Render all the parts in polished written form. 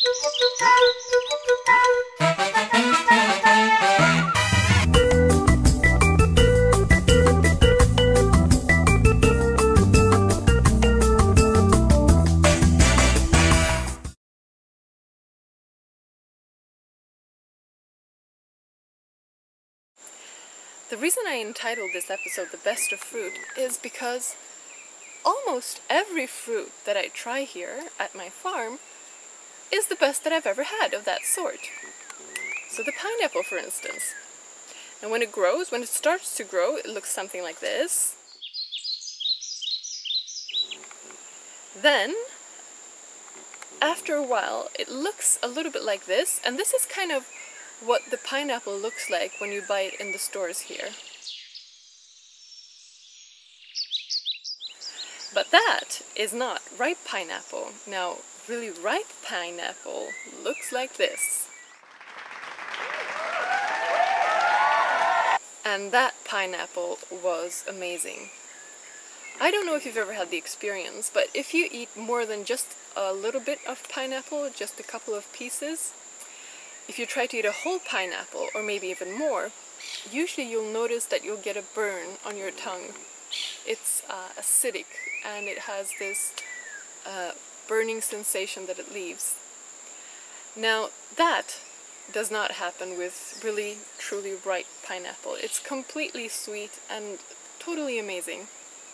The reason I entitled this episode The Best of Fruit is because almost every fruit that I try here at my farm is the best that I've ever had of that sort. So the pineapple, for instance. And when it grows, when it starts to grow, it looks something like this. Then, after a while, it looks a little bit like this, and this is kind of what the pineapple looks like when you buy it in the stores here. But that is not ripe pineapple. Now, really ripe pineapple looks like this. And that pineapple was amazing. I don't know if you've ever had the experience, but if you eat more than just a little bit of pineapple, just a couple of pieces, if you try to eat a whole pineapple, or maybe even more, usually you'll notice that you'll get a burn on your tongue. It's acidic, and it has this burning sensation that it leaves. Now, that does not happen with really, truly ripe pineapple. It's completely sweet and totally amazing.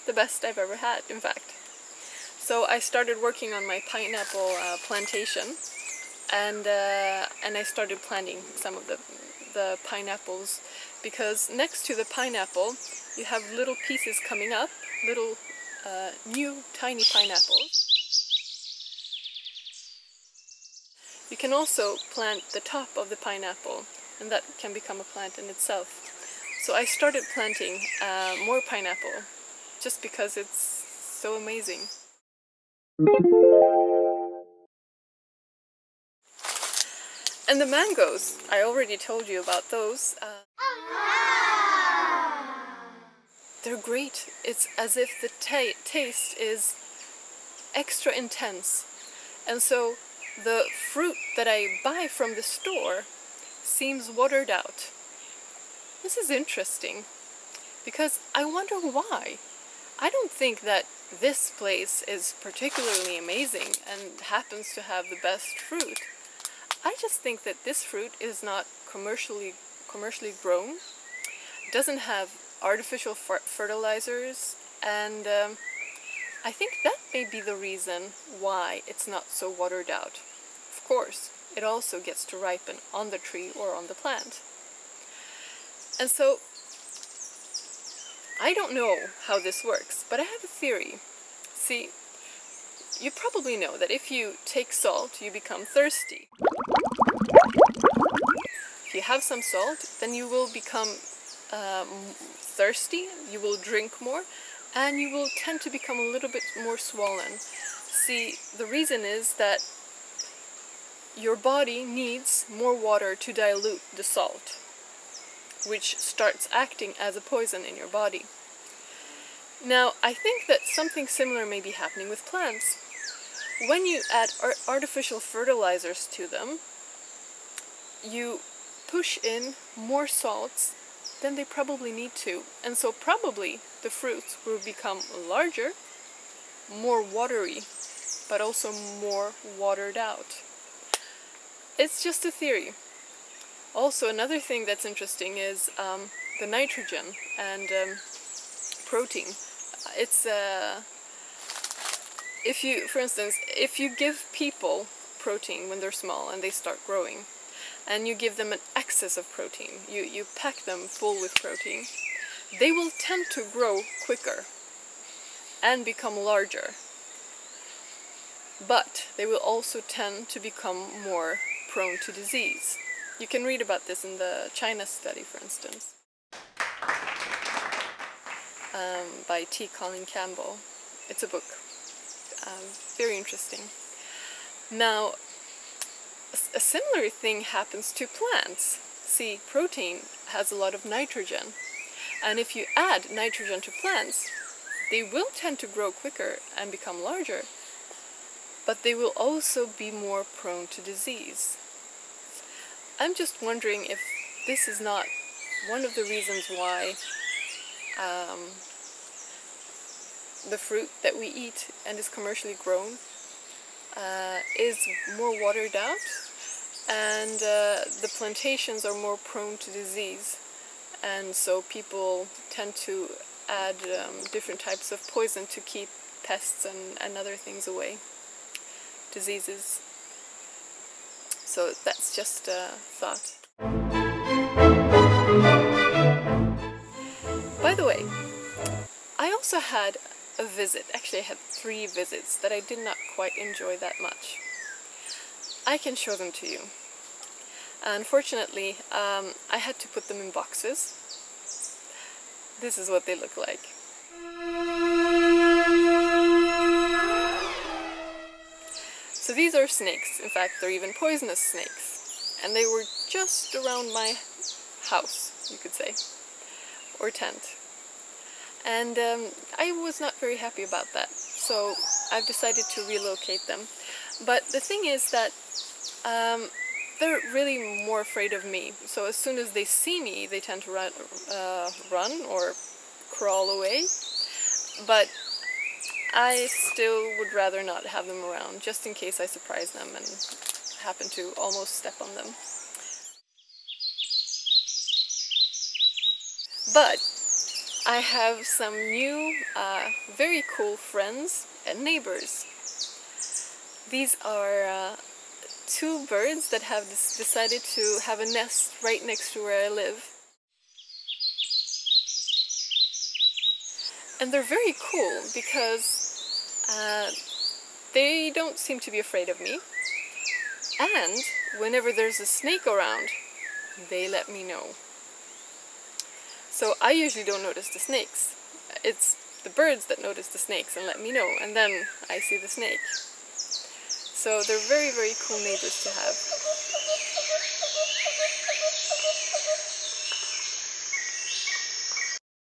The best I've ever had, in fact. So I started working on my pineapple plantation. And I started planting some of the pineapples, because next to the pineapple you have little pieces coming up, little new tiny pineapples. You can also plant the top of the pineapple, and that can become a plant in itself. So I started planting more pineapple, just because it's so amazing. And the mangoes, I already told you about those. They're great. It's as if the taste is extra intense. And so the fruit that I buy from the store seems watered out. This is interesting, because I wonder why. I don't think that this place is particularly amazing and happens to have the best fruit. I just think that this fruit is not commercially grown, doesn't have artificial fertilizers, and I think that may be the reason why it's not so watered out. Of course, it also gets to ripen on the tree or on the plant. And so, I don't know how this works, but I have a theory. See, you probably know that if you take salt, you become thirsty. If you have some salt, then you will become thirsty, you will drink more, and you will tend to become a little bit more swollen. See, the reason is that your body needs more water to dilute the salt, which starts acting as a poison in your body. Now, I think that something similar may be happening with plants. When you add artificial fertilizers to them, you push in more salts than they probably need to, and so probably the fruits will become larger, more watery, but also more watered out. It's just a theory. Also, another thing that's interesting is the nitrogen and protein. It's if you, for instance, if you give people protein when they're small and they start growing, and you give them an excess of protein, you pack them full with protein, they will tend to grow quicker and become larger. But they will also tend to become more prone to disease. You can read about this in the China study, for instance, by T. Colin Campbell. It's a book. Very interesting. Now, a similar thing happens to plants. See, protein has a lot of nitrogen, and if you add nitrogen to plants, they will tend to grow quicker and become larger. but they will also be more prone to disease. I'm just wondering if this is not one of the reasons why the fruit that we eat and is commercially grown is more watered out, and the plantations are more prone to disease, and so people tend to add different types of poison to keep pests and other things away, diseases. So that's just a thought. By the way, I also had a visit. Actually, I had 3 visits that I did not quite enjoy that much. I can show them to you. Unfortunately, I had to put them in boxes. This is what they look like. So these are snakes. In fact, they're even poisonous snakes. And they were just around my house, you could say, or tent. And I was not very happy about that, so I've decided to relocate them. But the thing is that they're really more afraid of me, so as soon as they see me, they tend to run or crawl away. But I still would rather not have them around, just in case I surprise them and happen to almost step on them. But I have some new, very cool friends and neighbors. These are 2 birds that have decided to have a nest right next to where I live. And they're very cool because they don't seem to be afraid of me. And whenever there's a snake around, they let me know. So I usually don't notice the snakes. It's the birds that notice the snakes and let me know, and then I see the snake. So they're very, very cool neighbors to have.